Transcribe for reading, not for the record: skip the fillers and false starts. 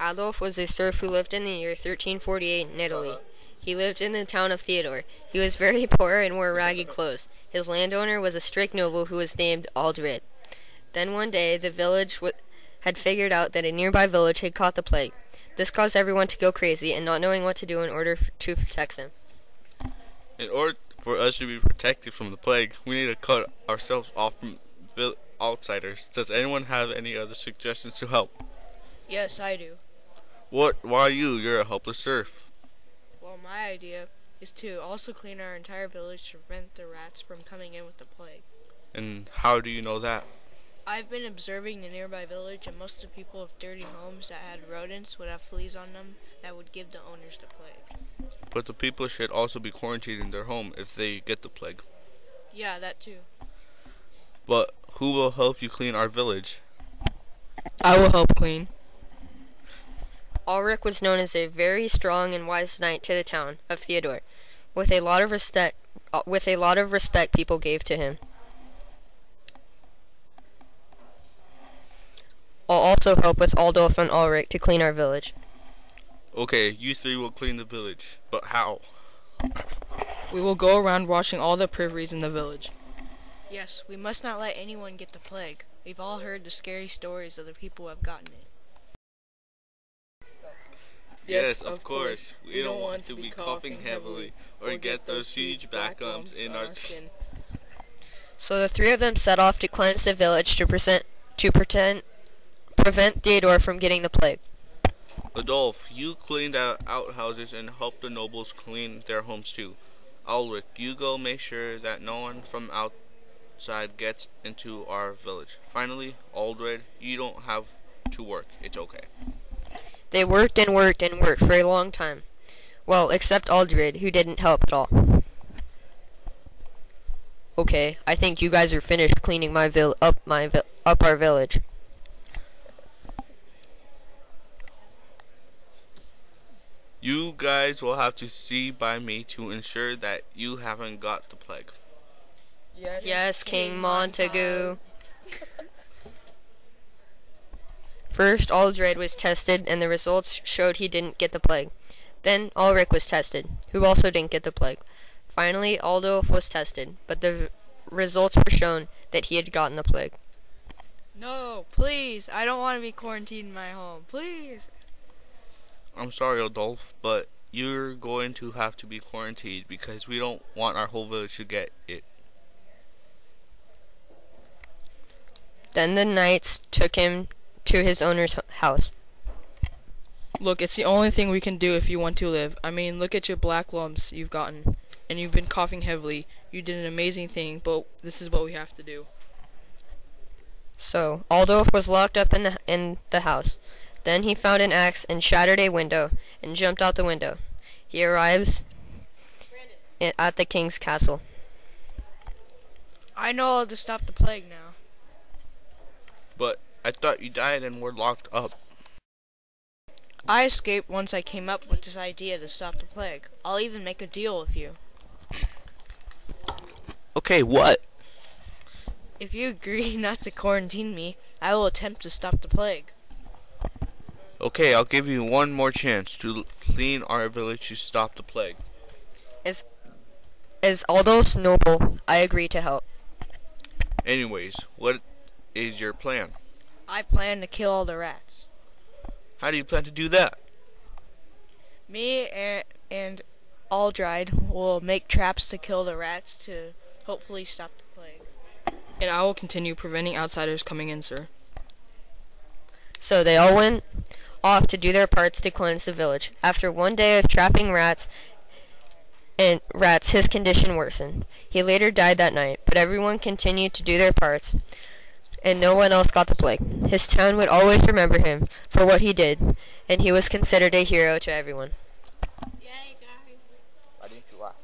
Adolf was a serf who lived in the year 1348 in Italy. He lived in the town of Theodore. He was very poor and wore ragged clothes. His landowner was a strict noble who was named Aldred. Then one day, the village had figured out that a nearby village had caught the plague. This caused everyone to go crazy and not knowing what to do in order to protect them. In order for us to be protected from the plague, we need to cut ourselves off from outsiders. Does anyone have any other suggestions to help? Yes, I do. What? Why you? You're a helpless serf. Well, my idea is to also clean our entire village to prevent the rats from coming in with the plague. And how do you know that? I've been observing the nearby village, and most of the people with dirty homes that had rodents would have fleas on them that would give the owners the plague. But the people should also be quarantined in their home if they get the plague. Yeah, that too. But who will help you clean our village? I will help clean. Ulrich was known as a very strong and wise knight to the town of Theodore, with a lot of respect people gave to him. I'll also help with Adolf and Ulrich to clean our village. Okay, you three will clean the village, but how? We will go around washing all the privies in the village. Yes, we must not let anyone get the plague. We've all heard the scary stories of the people who have gotten it. Yes, of course. We don't want to be coughing heavily or get those huge back lumps in our skin. So the three of them set off to cleanse the village to prevent Theodore from getting the plague. Adolf, you clean the outhouses and help the nobles clean their homes too. Ulrich, you go make sure that no one from outside gets into our village. Finally, Aldred, you don't have to work. It's okay. They worked and worked and worked for a long time. Well, except Aldred, who didn't help at all. Okay, I think you guys are finished cleaning up our village. You guys will have to see by me to ensure that you haven't got the plague. Yes, King Montagu. First, Aldred was tested, and the results showed he didn't get the plague. Then, Ulrich was tested, who also didn't get the plague. Finally, Adolf was tested, but the results were shown that he had gotten the plague. No, please, I don't want to be quarantined in my home, please. I'm sorry, Adolf, but you're going to have to be quarantined because we don't want our whole village to get it. Then the knights took him to his owner's house. Look, it's the only thing we can do if you want to live. I mean, look at your black lumps you've gotten. And you've been coughing heavily. You did an amazing thing, but this is what we have to do. So, Adolf was locked up in the house. Then he found an axe and shattered a window and jumped out the window. He arrives at the king's castle. I know how to stop the plague now. But I thought you died and were locked up. I escaped once I came up with this idea to stop the plague. I'll even make a deal with you. Okay, what? If you agree not to quarantine me, I will attempt to stop the plague. Okay, I'll give you one more chance to clean our village to stop the plague. As Adolf's noble, I agree to help. Anyways, what is your plan? I plan to kill all the rats. How do you plan to do that? Me and Aldred will make traps to kill the rats to hopefully stop the plague. And I will continue preventing outsiders coming in, sir. So they all went off to do their parts to cleanse the village. After one day of trapping rats, his condition worsened. He later died that night, but everyone continued to do their parts, and no one else got the plague. His town would always remember him for what he did, and he was considered a hero to everyone. Why didn't you laugh?